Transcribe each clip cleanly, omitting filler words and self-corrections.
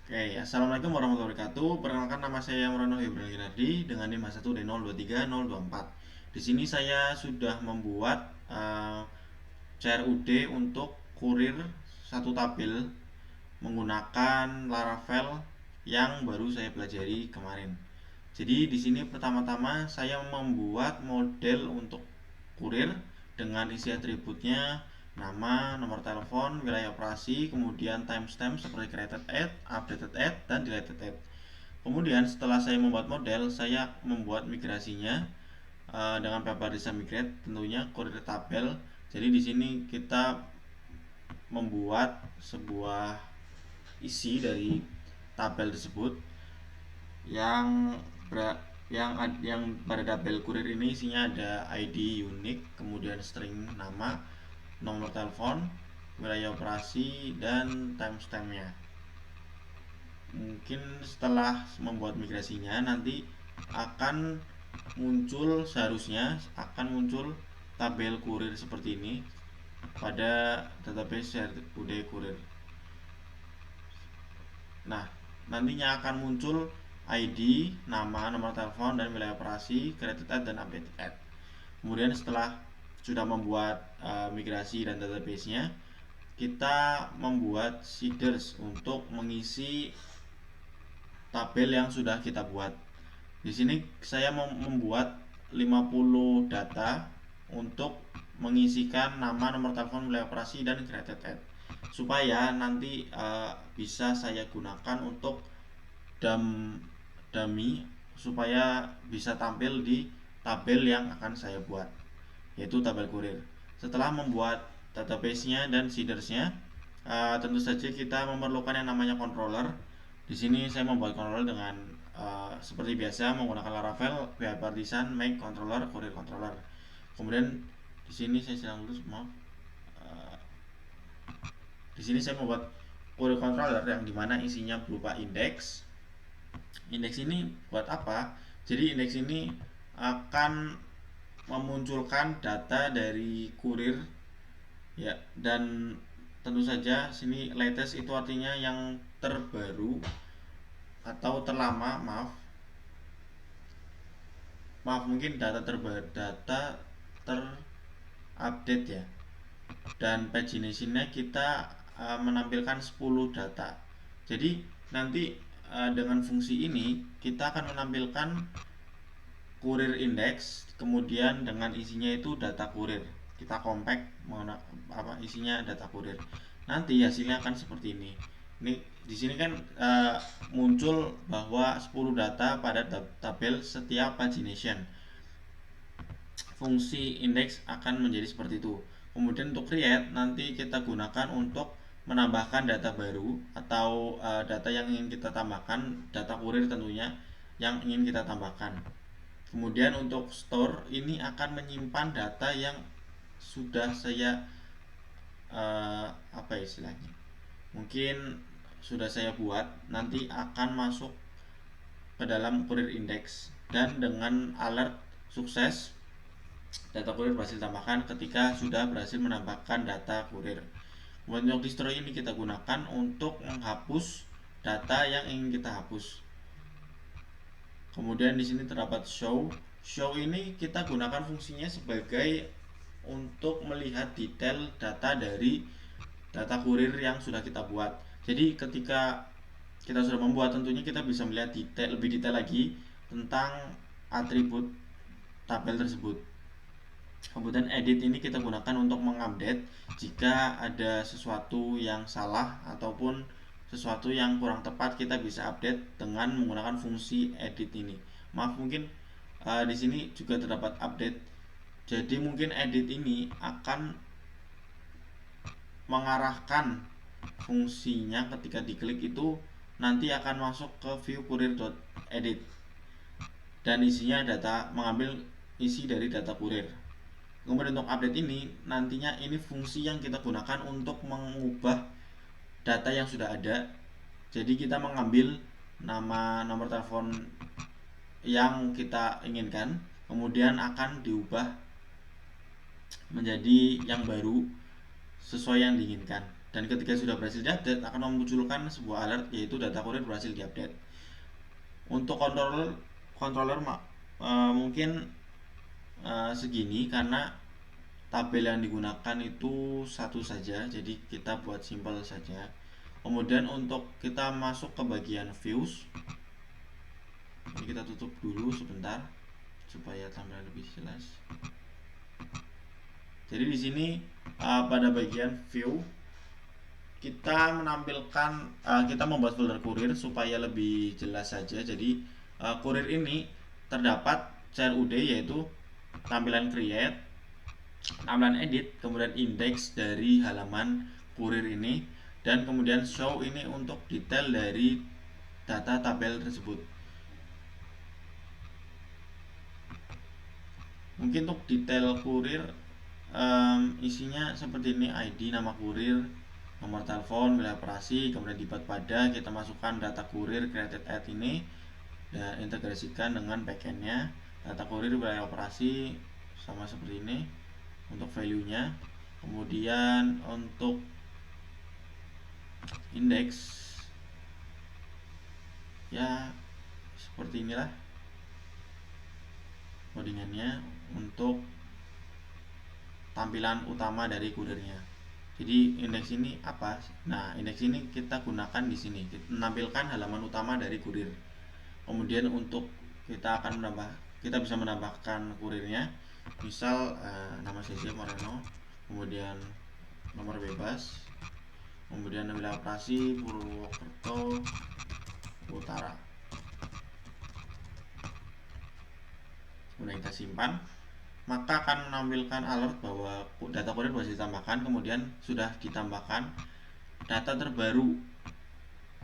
Oke, assalamualaikum warahmatullahi wabarakatuh. Perkenalkan, nama saya Murano Ibrahim Ginardi dengan NIM 1D023 024. Di sini saya sudah membuat CRUD untuk kurir satu tabel menggunakan Laravel yang baru saya pelajari kemarin. Jadi di sini pertama-tama saya membuat model untuk kurir dengan isi atributnya nama, nomor telepon, wilayah operasi, kemudian timestamp seperti created at, updated at, dan deleted at. Kemudian setelah saya membuat model, saya membuat migrasinya dengan paper design migrate, tentunya kurir tabel. Jadi di sini kita membuat sebuah isi dari tabel tersebut yang yang pada tabel kurir ini isinya ada ID unik, kemudian string nama, nomor telepon, wilayah operasi, dan timestampnya. Mungkin setelah membuat migrasinya nanti akan seharusnya muncul tabel kurir seperti ini pada database CRUD kurir. Nah, nantinya akan muncul ID, nama, nomor telepon, dan wilayah operasi, created at, dan updated at. Kemudian setelah sudah membuat migrasi dan database-nya, kita membuat seeders untuk mengisi tabel yang sudah kita buat. Di sini saya membuat 50 data untuk mengisikan nama, nomor telepon, wilayah operasi, dan created at, supaya nanti bisa saya gunakan untuk dummy supaya bisa tampil di tabel yang akan saya buat, yaitu tabel kurir. Setelah membuat database-nya dan seeders-nya, tentu saja kita memerlukan yang namanya controller. Di sini saya membuat controller dengan seperti biasa menggunakan Laravel, PHP Artisan, Make Controller, Kurir Controller. Kemudian di sini saya sedang lulus, maaf. Di sini saya membuat Kurir Controller yang dimana isinya berupa indeks. Indeks ini buat apa? Jadi indeks ini akan memunculkan data dari kurir, ya, dan tentu saja sini latest itu artinya yang terbaru atau terlama, mungkin data terupdate ya. Dan pagination-nya kita menampilkan 10 data. Jadi nanti dengan fungsi ini kita akan menampilkan kurir index, kemudian dengan isinya itu data kurir. Kita compact isinya data kurir. Nanti hasilnya akan seperti ini. Ini di sini kan muncul bahwa 10 data pada tabel setiap pagination. Fungsi index akan menjadi seperti itu. Kemudian untuk create nanti kita gunakan untuk menambahkan data baru atau data yang ingin kita tambahkan, data kurir tentunya yang ingin kita tambahkan. Kemudian untuk store ini akan menyimpan data yang sudah saya apa istilahnya, mungkin sudah saya buat, nanti akan masuk ke dalam kurir index, dan dengan alert sukses data kurir berhasil tambahkan ketika sudah berhasil menambahkan data kurir. Kemudian untuk distro ini kita gunakan untuk menghapus data yang ingin kita hapus. Kemudian di sini terdapat show. Show ini kita gunakan fungsinya sebagai untuk melihat detail data dari data kurir yang sudah kita buat. Jadi ketika kita sudah membuat, tentunya kita bisa melihat lebih detail lagi tentang atribut tabel tersebut. Kemudian edit ini kita gunakan untuk mengupdate jika ada sesuatu yang salah ataupun sesuatu yang kurang tepat, kita bisa update dengan menggunakan fungsi edit ini. Maaf, mungkin di sini juga terdapat update. Jadi mungkin edit ini akan mengarahkan fungsinya ketika diklik itu nanti akan masuk ke view kurir.edit dan isinya mengambil isi dari data kurir. Kemudian untuk update ini nantinya ini fungsi yang kita gunakan untuk mengubah data yang sudah ada. Jadi kita mengambil nama, nomor telepon yang kita inginkan, kemudian akan diubah menjadi yang baru sesuai yang diinginkan. dan ketika sudah berhasil diupdate akan memunculkan sebuah alert yaitu data kurir berhasil diupdate. Untuk controller mungkin segini karena tabel yang digunakan itu satu saja, jadi kita buat simple saja. Kemudian untuk kita masuk ke bagian views, ini kita tutup dulu sebentar supaya tampilan lebih jelas. Jadi di sini pada bagian view kita menampilkan kita membuat folder kurir supaya lebih jelas saja. Jadi kurir ini terdapat CRUD yaitu tampilan create, tampilan edit, kemudian index dari halaman kurir ini, dan kemudian show ini untuk detail dari data tabel tersebut. Mungkin untuk detail kurir isinya seperti ini: ID, nama kurir, nomor telepon, wilayah operasi, kemudian dibuat pada kita masukkan data kurir created at ini dan integrasikan dengan backendnya. Data kurir wilayah operasi sama seperti ini untuk value nya. Kemudian untuk indeks ya seperti inilah codingannya untuk tampilan utama dari kurirnya. Jadi indeks ini apa? Nah, indeks ini kita gunakan di sini, kita menampilkan halaman utama dari kurir. Kemudian untuk kita bisa menambahkan kurirnya, misal nama CC Moreno, kemudian nomor bebas, kemudian wilayah operasi Purwokerto Utara. Kemudian kita simpan, maka akan menampilkan alert bahwa data kurir sudah ditambahkan. Kemudian sudah ditambahkan data terbaru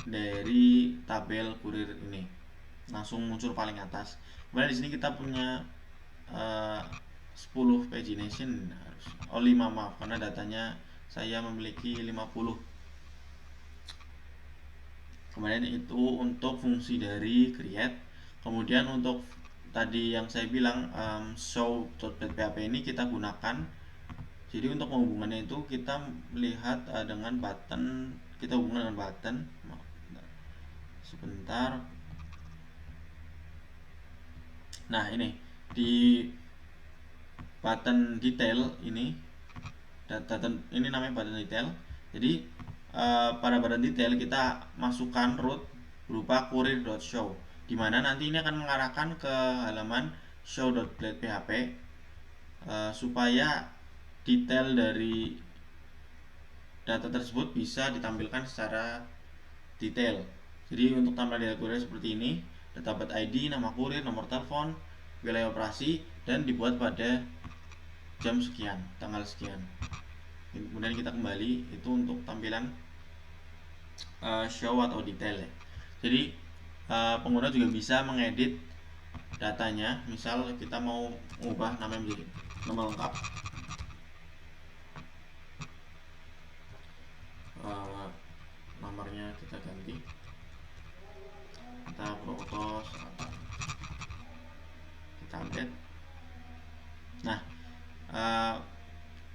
dari tabel kurir ini, langsung muncul paling atas. Kemudian di sini kita punya 10 pagination, 5 maaf, karena datanya saya memiliki 50. Kemudian itu untuk fungsi dari create. Kemudian untuk tadi yang saya bilang show.php ini kita gunakan. Jadi untuk menghubungkannya itu kita melihat dengan button, kita hubungkan dengan button. Sebentar. Nah, ini di button detail ini, ini namanya button detail. Jadi pada button detail kita masukkan root berupa kurir.show, dimana nanti ini akan mengarahkan ke halaman show.php supaya detail dari data tersebut bisa ditampilkan secara detail. Jadi untuk tampilan data kurir seperti ini: database ID, nama kurir, nomor telepon, wilayah operasi, dan dibuat pada jam sekian, tanggal sekian. Kemudian kita kembali, itu untuk tampilan show atau detail ya. Jadi pengguna juga bisa mengedit datanya. Misal kita mau mengubah nama menjadi nama lengkap, nomornya kita ganti, kita Purwokerto Selatan, kita update. Nah,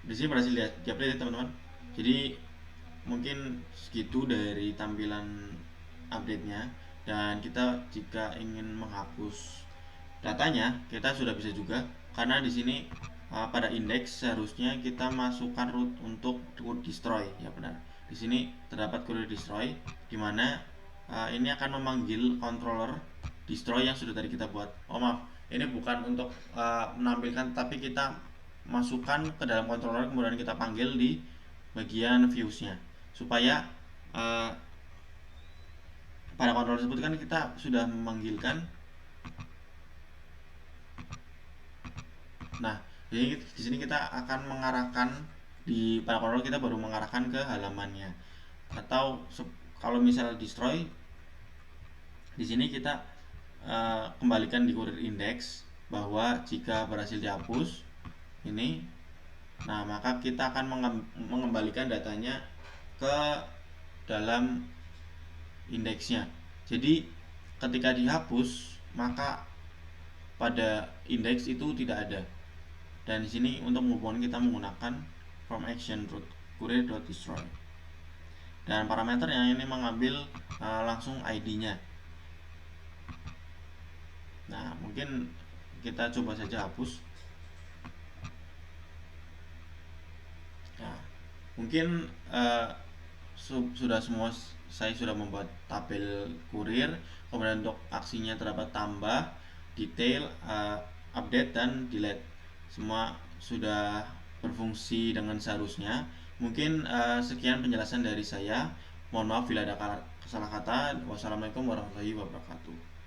di sini berhasil diupdate ya teman-teman. Jadi mungkin segitu dari tampilan update-nya, dan kita jika ingin menghapus datanya kita sudah bisa juga, karena di sini pada indeks seharusnya kita masukkan root untuk destroy ya, benar. Di sini terdapat kurir destroy, dimana ini akan memanggil controller destroy yang sudah tadi kita buat. Oh maaf, ini bukan untuk menampilkan, tapi kita masukkan ke dalam controller, kemudian kita panggil di bagian viewsnya, supaya pada controller tersebut kan kita sudah memanggilkan. Nah, jadi di sini kita akan mengarahkan, di pada controller kita baru mengarahkan ke halamannya. Atau kalau misal destroy, di sini kita kembalikan di kurir index bahwa jika berhasil dihapus ini, nah maka kita akan mengembalikan datanya ke dalam indeksnya. Jadi ketika dihapus maka pada indeks itu tidak ada. Dan di sini untuk menghubungkan kita menggunakan from action root kurir.destroy. dan parameternya ini mengambil langsung ID-nya. Nah, mungkin kita coba saja hapus. Nah, mungkin sudah semua. Saya sudah membuat tabel kurir, kemudian untuk aksinya terdapat tambah, detail, update, dan delete. Semua sudah berfungsi dengan seharusnya. Mungkin sekian penjelasan dari saya. Mohon maaf bila ada salah kata. Wassalamualaikum warahmatullahi wabarakatuh.